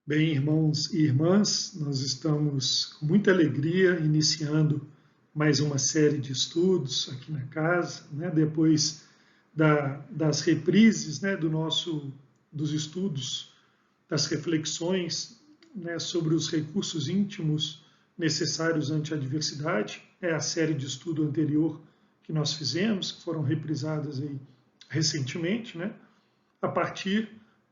Bem, irmãos e irmãs, nós estamos com muita alegria iniciando mais uma série de estudos aqui na casa, né? Depois das reprises, né, dos estudos, das reflexões, né, sobre os recursos íntimos necessários ante a adversidade. É a série de estudo anterior que nós fizemos, que foram reprisadas aí recentemente, né? A partir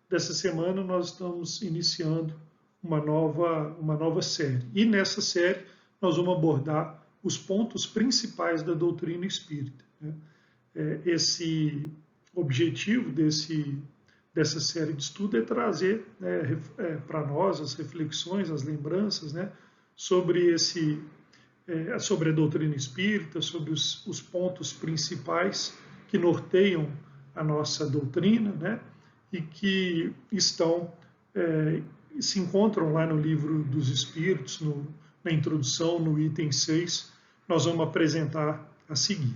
dessa semana nós estamos iniciando uma nova série. E nessa série nós vamos abordar os pontos principais da doutrina espírita, né? Esse objetivo dessa série de estudo é trazer, né, para nós as reflexões, as lembranças, né, sobre sobre a doutrina espírita, sobre os pontos principais que norteiam a nossa doutrina, né, e que se encontram lá no Livro dos Espíritos, na introdução, no item 6, nós vamos apresentar a seguir.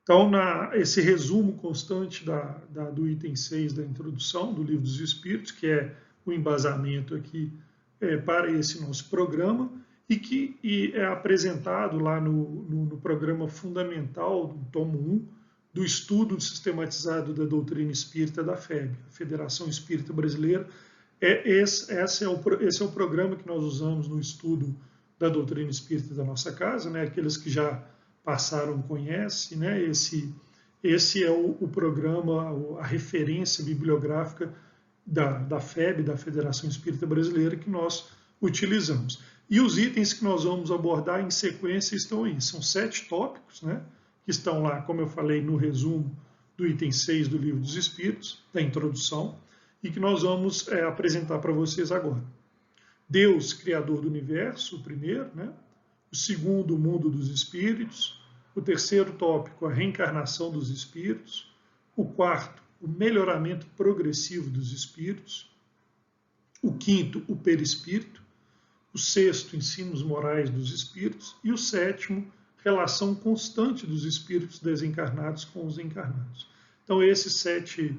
Então, esse resumo constante do item 6 da introdução do Livro dos Espíritos, que é o embasamento aqui para esse nosso programa, e que é apresentado lá no programa fundamental, do tomo 1, do estudo sistematizado da doutrina espírita da FEB, a Federação Espírita Brasileira. Esse é o programa que nós usamos no estudo da doutrina espírita da nossa casa, né? Aqueles que já passaram conhecem, né? Esse é o programa, a referência bibliográfica da FEB, da Federação Espírita Brasileira, que nós utilizamos. E os itens que nós vamos abordar em sequência estão aí. São 7 tópicos, né, que estão lá, como eu falei, no resumo do item 6 do Livro dos Espíritos, da introdução, e que nós vamos apresentar para vocês agora. Deus, Criador do Universo, o primeiro, né? O segundo, o mundo dos espíritos. O terceiro tópico, a reencarnação dos espíritos. O quarto, o melhoramento progressivo dos espíritos. O quinto, o perispírito. O sexto, ensinos morais dos espíritos. E o sétimo, relação constante dos espíritos desencarnados com os encarnados. Então, esses 7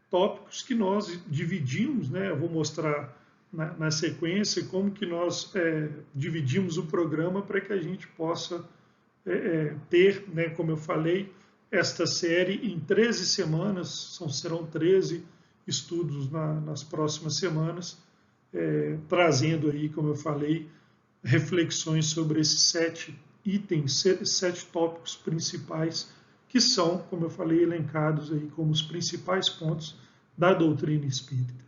tópicos que nós dividimos, né? Eu vou mostrar na sequência como que nós dividimos o programa para que a gente possa ter, né, como eu falei, esta série em 13 semanas, serão 13 estudos nas próximas semanas, trazendo aí, como eu falei, reflexões sobre esses 7 itens, 7 tópicos principais, que são, como eu falei, elencados aí como os principais pontos da doutrina espírita.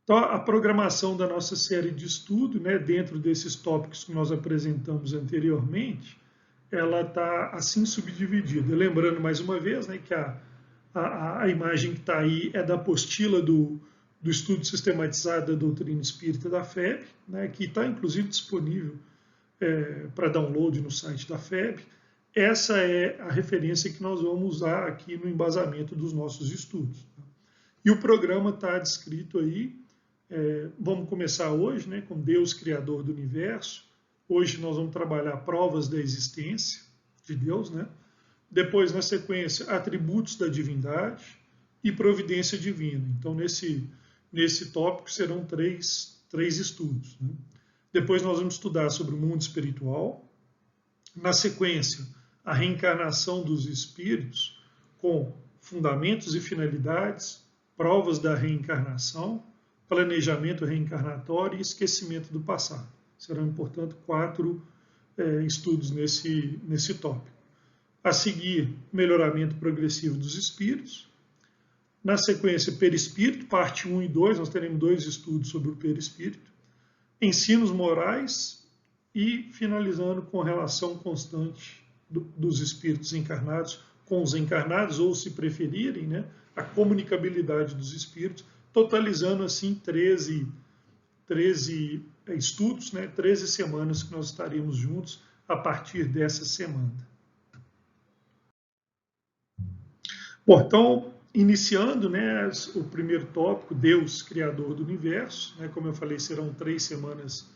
Então, a programação da nossa série de estudo, né, dentro desses tópicos que nós apresentamos anteriormente, ela está assim subdividida. Lembrando mais uma vez, né, que a imagem que está aí é da apostila do estudo sistematizado da doutrina espírita da FEB, né, que está inclusive disponível para download no site da FEB. Essa é a referência que nós vamos usar aqui no embasamento dos nossos estudos. E o programa está descrito aí. Vamos começar hoje, né, com Deus, Criador do Universo. Hoje nós vamos trabalhar provas da existência de Deus, né? Depois, na sequência, atributos da divindade e providência divina. Então, nesse tópico serão três estudos, né? Depois nós vamos estudar sobre o mundo espiritual. Na sequência, a reencarnação dos espíritos com fundamentos e finalidades, provas da reencarnação, planejamento reencarnatório e esquecimento do passado. Serão, portanto, 4 estudos nesse tópico. A seguir, melhoramento progressivo dos espíritos. Na sequência, perispírito, parte 1 e 2, nós teremos 2 estudos sobre o perispírito. Ensinos morais e finalizando com relação constante dos espíritos encarnados com os encarnados, ou se preferirem, né, a comunicabilidade dos espíritos, totalizando assim 13 estudos, né, 13 semanas que nós estaremos juntos a partir dessa semana. Bom, então, iniciando, né, o primeiro tópico, Deus, Criador do Universo, né, como eu falei, serão 3 semanas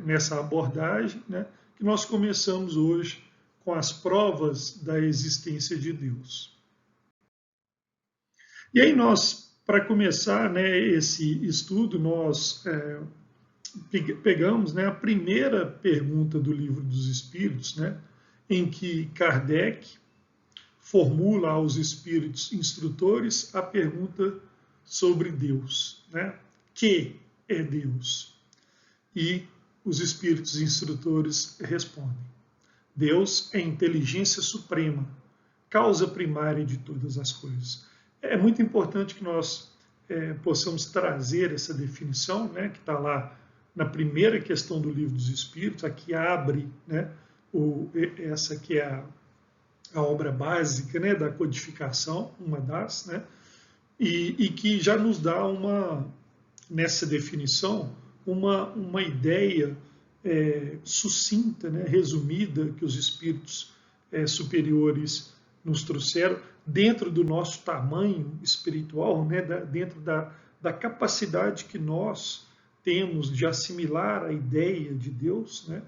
nessa abordagem, né, que nós começamos hoje com as provas da existência de Deus. E aí nós para começar, né, esse estudo, nós pegamos, né, a primeira pergunta do Livro dos Espíritos, né, em que Kardec formula aos espíritos instrutores a pergunta sobre Deus, né? Que é Deus? E os espíritos instrutores respondem: Deus é inteligência suprema, causa primária de todas as coisas. É muito importante que nós possamos trazer essa definição, né, que está lá na primeira questão do Livro dos Espíritos, aqui abre, né, essa que é a obra básica, né, da codificação, uma das, né, e que já nos dá nessa definição, uma ideia sucinta, né, resumida, que os espíritos superiores nos trouxeram, dentro do nosso tamanho espiritual, né, dentro da capacidade que nós temos de assimilar a ideia de Deus, né,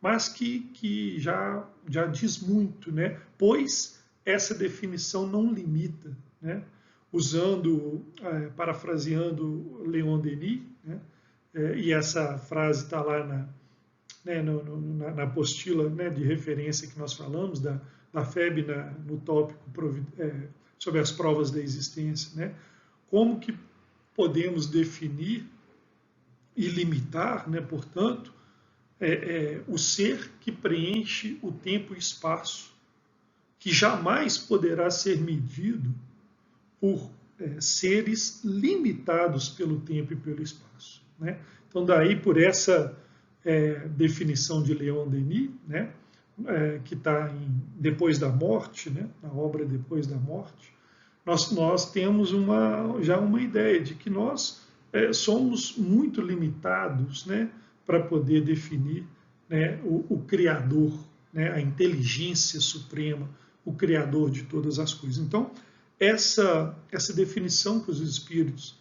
mas que já diz muito, né, pois essa definição não limita, né, parafraseando Leon Denis, né, e essa frase está lá na apostila, né, de referência que nós falamos, da FEB no tópico sobre as provas da existência, né, como que podemos definir e limitar, né, portanto, o ser que preenche o tempo e espaço, que jamais poderá ser medido por seres limitados pelo tempo e pelo espaço, né? Então, daí, por essa definição de Leon Denis, né, que está Depois da Morte, né, na obra Depois da Morte, nós temos já uma ideia de que nós somos muito limitados, né, para poder definir, né, o Criador, né, a inteligência suprema, o Criador de todas as coisas. Então, essa definição que os espíritos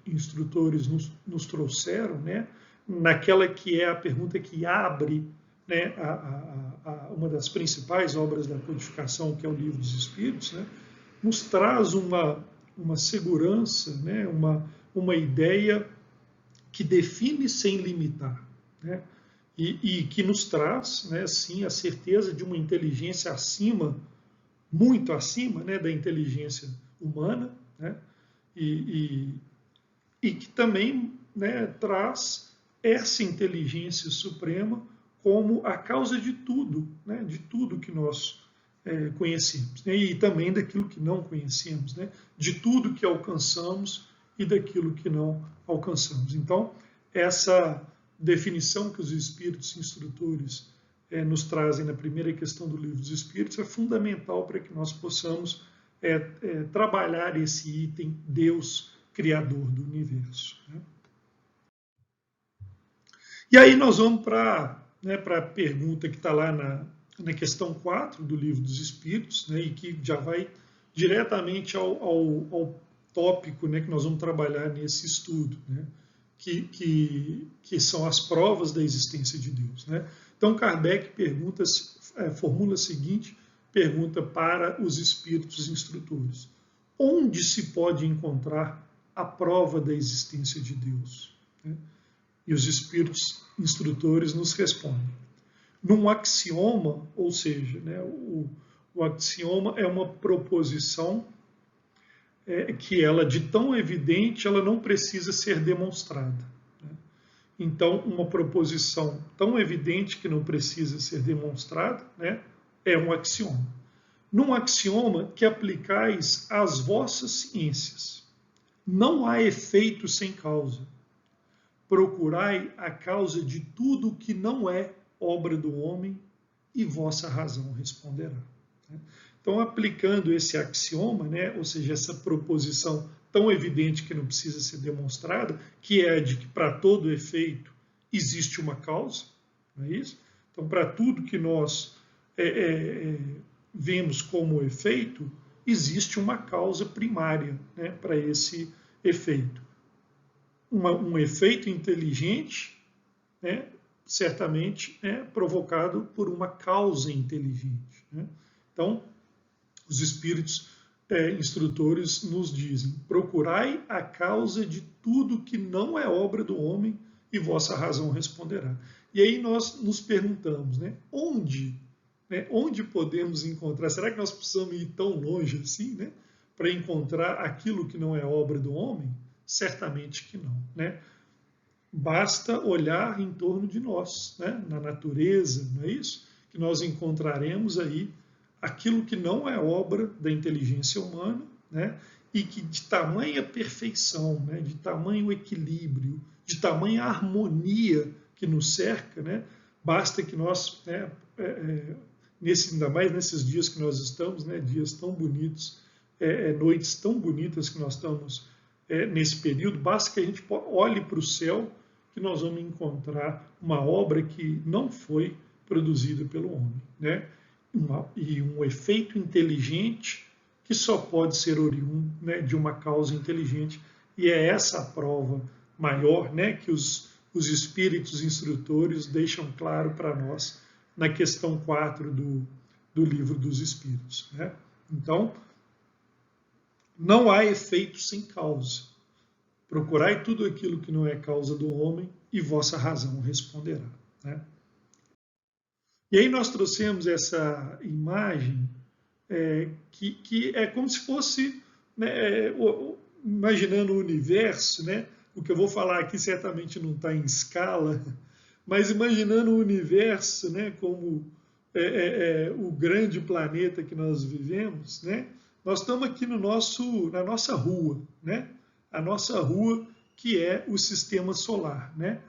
instrutores nos trouxeram, né, naquela que é a pergunta que abre, né, uma das principais obras da codificação, que é o Livro dos Espíritos, né, nos traz uma segurança, né, uma ideia que define sem limitar, né, e que nos traz, né, sim, a certeza de uma inteligência muito acima, né, da inteligência humana, né, e que também, né, traz essa inteligência suprema como a causa de tudo, né, de tudo que nós conhecemos, né, e também daquilo que não conhecemos, né, de tudo que alcançamos e daquilo que não alcançamos. Então, essa definição que os espíritos instrutores nos trazem na primeira questão do Livro dos Espíritos é fundamental para que nós possamos trabalhar esse item Deus, Criador do Universo, né? E aí nós vamos para a pergunta que está lá na questão 4 do Livro dos Espíritos, né, e que já vai diretamente ao tópico, né, que nós vamos trabalhar nesse estudo, né, que são as provas da existência de Deus, né? Então, Kardec formula a seguinte pergunta para os espíritos instrutores: onde se pode encontrar a prova da existência de Deus? E os espíritos instrutores nos respondem: num axioma, ou seja, né, o axioma é uma proposição que ela, de tão evidente, ela não precisa ser demonstrada. Né? Então, uma proposição tão evidente que não precisa ser demonstrada, né, é um axioma. Num axioma que aplicais às vossas ciências, não há efeito sem causa. Procurai a causa de tudo que não é obra do homem, e vossa razão responderá. Então, aplicando esse axioma, né, ou seja, essa proposição tão evidente que não precisa ser demonstrada, que é a de que para todo efeito existe uma causa, não é isso? Então, para tudo que nós vemos como efeito, existe uma causa primária, né, para esse efeito. Um efeito inteligente, né, certamente provocado por uma causa inteligente, né? Então, os espíritos instrutores nos dizem: procurai a causa de tudo que não é obra do homem e vossa razão responderá. E aí nós nos perguntamos, né, onde podemos encontrar? Será que nós precisamos ir tão longe assim, né, para encontrar aquilo que não é obra do homem? Certamente que não, né? Basta olhar em torno de nós, né, na natureza, não é isso? Que nós encontraremos aí aquilo que não é obra da inteligência humana, né, e que de tamanha perfeição, né, de tamanho equilíbrio, de tamanha harmonia que nos cerca, né, basta que nós, né, ainda mais nesses dias que nós estamos, né, dias tão bonitos, noites tão bonitas que nós estamos nesse período, basta que a gente olhe para o céu que nós vamos encontrar uma obra que não foi produzida pelo homem, né? E um efeito inteligente que só pode ser oriundo, né, de uma causa inteligente. E é essa a prova maior, né, que os espíritos instrutores deixam claro para nós na questão 4 do livro dos Espíritos, né? Então, não há efeito sem causa. Procurai tudo aquilo que não é causa do homem e vossa razão responderá, né? E aí nós trouxemos essa imagem que é como se fosse, né, imaginando o universo, né? O que eu vou falar aqui certamente não está em escala, mas imaginando o universo, né, como o grande planeta que nós vivemos, né? Nós estamos aqui na nossa rua, né? A nossa rua que é o sistema solar, né?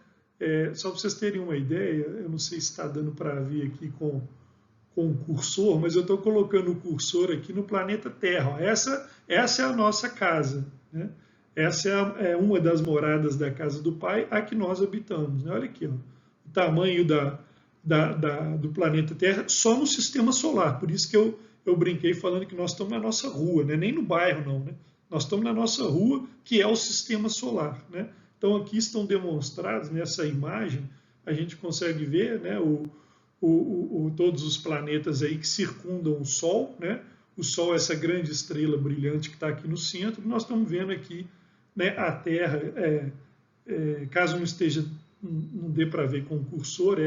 Só para vocês terem uma ideia, eu não sei se está dando para ver aqui com o cursor, mas eu estou colocando o cursor aqui no planeta Terra. Ó. Essa é a nossa casa, né? Essa é uma das moradas da casa do Pai, a que nós habitamos. Né? Olha aqui, ó, o tamanho do planeta Terra só no sistema solar. Por isso que eu brinquei falando que nós estamos na nossa rua, né? Nem no bairro não, né? Nós estamos na nossa rua, que é o sistema solar, né? Então aqui estão demonstrados nessa imagem, a gente consegue ver, né, todos os planetas aí que circundam o Sol, né? O Sol é essa grande estrela brilhante que está aqui no centro, e nós estamos vendo aqui, né, a Terra, caso não dê para ver com o cursor,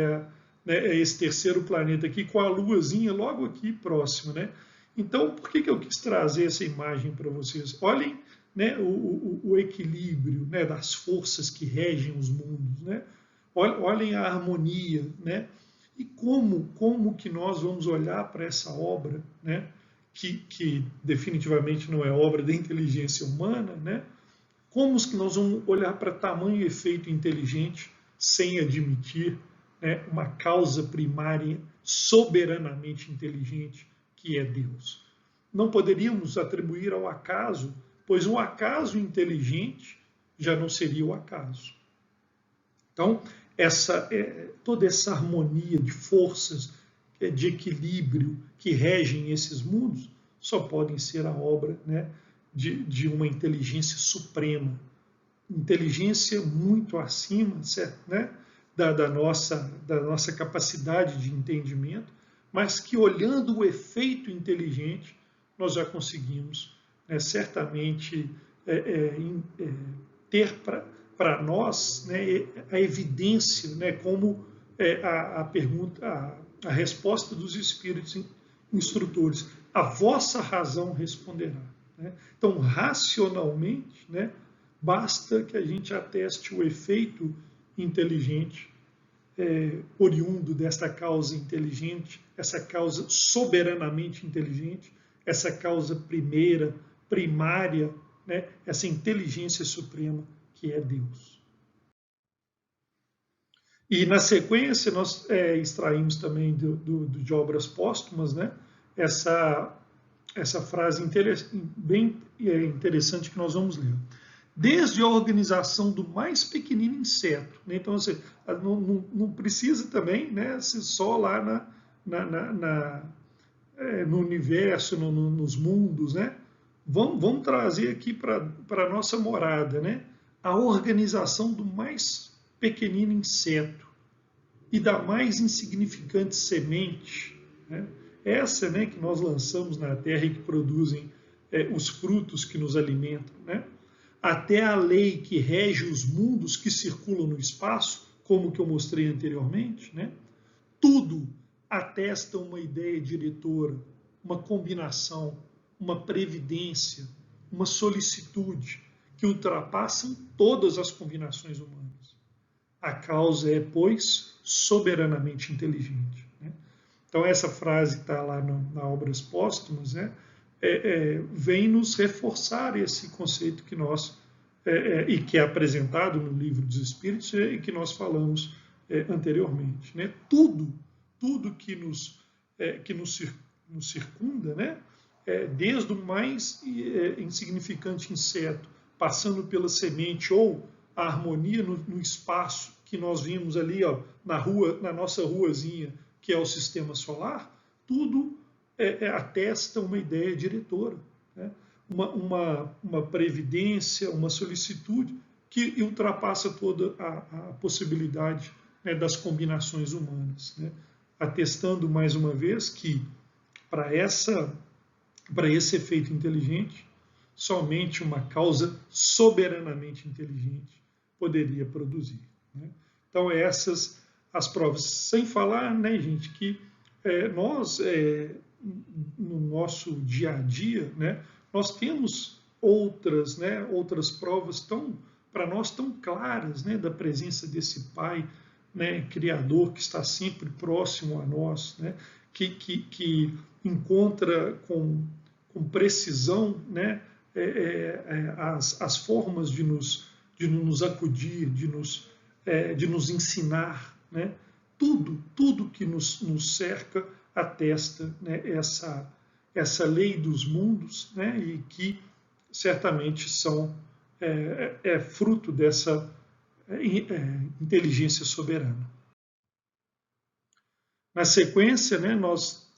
né, esse terceiro planeta aqui com a luazinha logo aqui próxima, né? Então, por que eu quis trazer essa imagem para vocês? Olhem, né, o equilíbrio, né, das forças que regem os mundos, né? Olhem a harmonia, né? E como que nós vamos olhar para essa obra, né, que definitivamente não é obra da inteligência humana, né? Como que nós vamos olhar para tamanho efeito inteligente sem admitir, né, uma causa primária soberanamente inteligente, que é Deus? Não poderíamos atribuir ao acaso, pois um acaso inteligente já não seria o acaso. Então, toda essa harmonia de forças, de equilíbrio que regem esses mundos, só podem ser a obra, né, de uma inteligência suprema, inteligência muito acima, certo, né, da nossa capacidade de entendimento, mas que, olhando o efeito inteligente, nós já conseguimos, né, certamente ter para nós, né, a evidência, né, como a resposta dos espíritos instrutores: a vossa razão responderá. Né? Então, racionalmente, né, basta que a gente ateste o efeito inteligente oriundo desta causa inteligente, essa causa soberanamente inteligente, essa causa primária, né, essa inteligência suprema que é Deus. E na sequência nós extraímos também de Obras Póstumas, né, essa frase bem interessante que nós vamos ler. Desde a organização do mais pequenino inseto, né? Então você não precisa também, né, ser só lá no universo, nos mundos, né? Vamos trazer aqui para a nossa morada, né, a organização do mais pequenino inseto e da mais insignificante semente, né? Essa, né, que nós lançamos na Terra e que produzem os frutos que nos alimentam, né? Até a lei que rege os mundos que circulam no espaço, como que eu mostrei anteriormente, né? Tudo atesta uma ideia diretora, uma combinação, uma previdência, uma solicitude que ultrapassam todas as combinações humanas. A causa é, pois, soberanamente inteligente, né? Então, essa frase que está lá na Obras Póstumas, né, vem nos reforçar esse conceito que nós, e que é apresentado no Livro dos Espíritos e que nós falamos anteriormente, né? Tudo que nos circunda, né? Desde o mais insignificante inseto, passando pela semente ou a harmonia no espaço que nós vimos ali, ó, na nossa ruazinha, que é o sistema solar, tudo atesta uma ideia diretora, né? uma previdência, uma solicitude que ultrapassa toda a possibilidade, né, das combinações humanas, né? Atestando mais uma vez que para esse efeito inteligente, somente uma causa soberanamente inteligente poderia produzir, né? Então, essas as provas. Sem falar, né, gente, que nós, no nosso dia a dia, né, nós temos outras, né, outras provas para nós tão claras, né, da presença desse Pai, né, Criador, que está sempre próximo a nós, né, que encontra com precisão, né, as formas de nos acudir, de nos ensinar, né? Tudo que nos cerca atesta, né, essa lei dos mundos, né, e que certamente são fruto dessa inteligência soberana. Na sequência, né, nós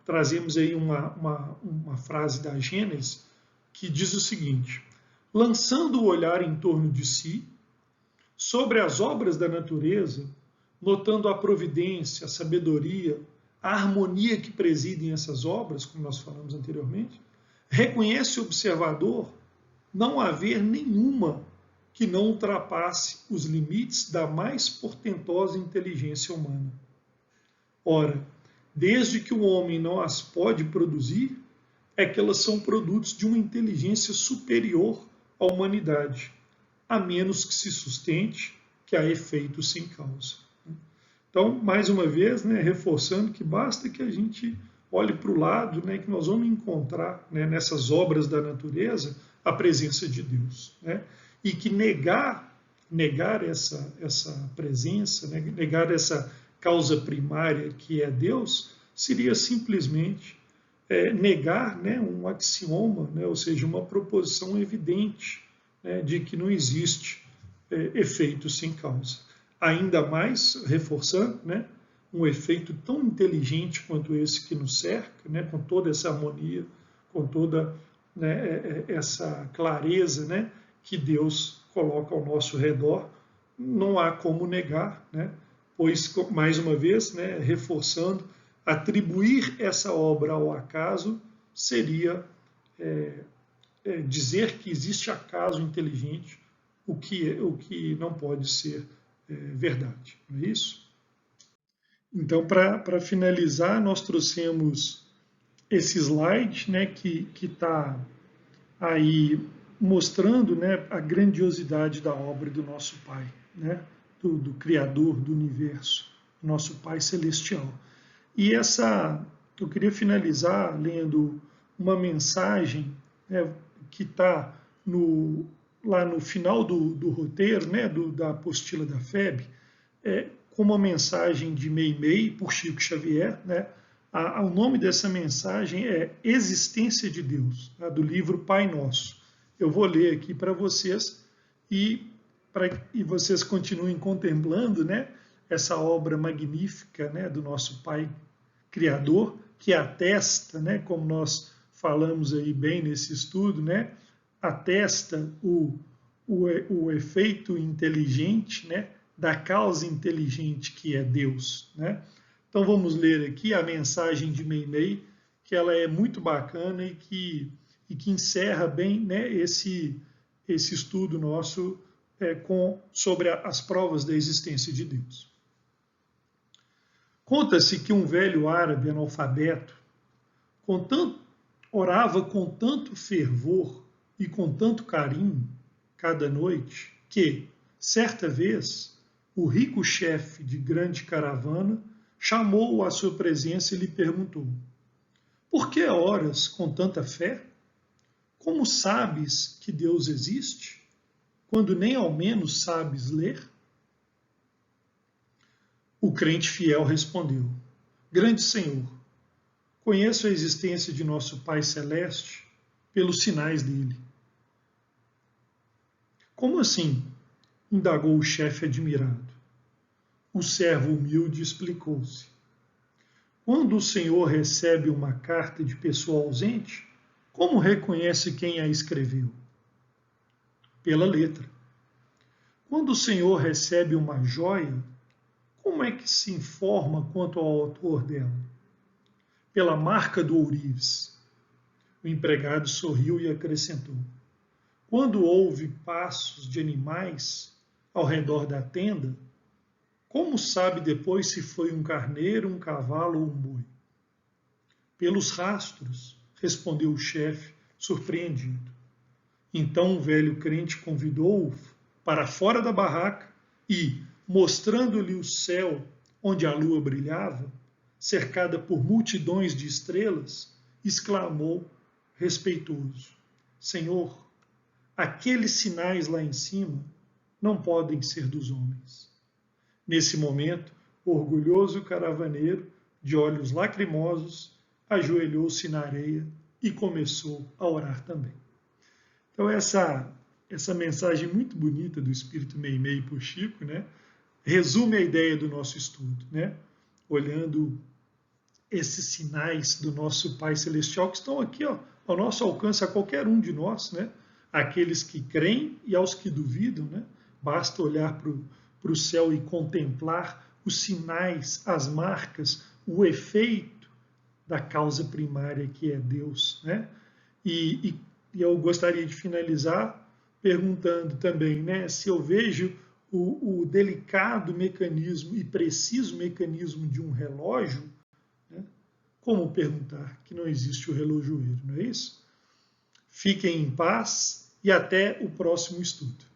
trazemos aí uma frase da Gênesis que diz o seguinte: lançando o olhar em torno de si, sobre as obras da natureza, notando a providência, a sabedoria, a harmonia que presidem essas obras, como nós falamos anteriormente, reconhece o observador não haver nenhuma que não ultrapasse os limites da mais portentosa inteligência humana. Ora, desde que o homem não as pode produzir, é que elas são produtos de uma inteligência superior à humanidade, a menos que se sustente que há efeito sem causa. Então, mais uma vez, né, reforçando que basta que a gente olhe para o lado, né, que nós vamos encontrar, né, nessas obras da natureza a presença de Deus, né? E que negar essa presença, né, negar essa causa primária que é Deus, seria simplesmente negar, né, um axioma, né, ou seja, uma proposição evidente, né, de que não existe efeito sem causa. Ainda mais, reforçando, né, um efeito tão inteligente quanto esse que nos cerca, né, com toda essa harmonia, com toda, né, essa clareza, né, que Deus coloca ao nosso redor, não há como negar, né, pois, mais uma vez, né, reforçando, atribuir essa obra ao acaso seria dizer que existe acaso inteligente, o que não pode ser verdade, não é isso? Então, para finalizar, nós trouxemos esse slide, né, que está aí mostrando, né, a grandiosidade da obra do nosso Pai, né, do Criador do Universo, nosso Pai Celestial. E eu queria finalizar lendo uma mensagem, né, que está lá no final do roteiro, né, da apostila da FEB, com uma mensagem de Meimei por Chico Xavier, né? O nome dessa mensagem é Existência de Deus, tá? Do livro Pai Nosso. Eu vou ler aqui para vocês e vocês continuem contemplando, né, essa obra magnífica, né, do nosso Pai Criador, que atesta, né, como nós falamos aí bem nesse estudo, né, atesta o efeito inteligente, né, da causa inteligente que é Deus, né? Então vamos ler aqui a mensagem de Meimei, que ela é muito bacana e que e que encerra bem, né, esse estudo nosso sobre as provas da existência de Deus. Conta-se que um velho árabe analfabeto orava com tanto fervor e com tanto carinho cada noite que, certa vez, o rico chefe de grande caravana chamou-o à sua presença e lhe perguntou: por que oras com tanta fé? Como sabes que Deus existe, quando nem ao menos sabes ler? O crente fiel respondeu: grande Senhor, conheço a existência de nosso Pai Celeste pelos sinais dele. Como assim? Indagou o chefe admirado. O servo humilde explicou-se. Quando o Senhor recebe uma carta de pessoa ausente, como reconhece quem a escreveu? Pela letra. Quando o Senhor recebe uma joia, como é que se informa quanto ao autor dela? Pela marca do ourives. O empregado sorriu e acrescentou: quando houve passos de animais ao redor da tenda, como sabe depois se foi um carneiro, um cavalo ou um boi? Pelos rastros, respondeu o chefe, surpreendido. Então o velho crente convidou-o para fora da barraca e, mostrando-lhe o céu onde a lua brilhava, cercada por multidões de estrelas, exclamou respeitoso: Senhor, aqueles sinais lá em cima não podem ser dos homens. Nesse momento, o orgulhoso caravaneiro, de olhos lacrimosos, ajoelhou-se na areia e começou a orar também. Então essa mensagem muito bonita do Espírito Meimei por Chico, né, resume a ideia do nosso estudo, né, olhando esses sinais do nosso Pai Celestial que estão aqui, ó, ao nosso alcance, a qualquer um de nós, né, aqueles que creem e aos que duvidam, né, basta olhar para o céu e contemplar os sinais, as marcas, o efeito da causa primária que é Deus, né? E eu gostaria de finalizar perguntando também, né, se eu vejo o delicado mecanismo e preciso mecanismo de um relógio, né, como perguntar que não existe o relojoeiro, não é isso? Fiquem em paz e até o próximo estudo.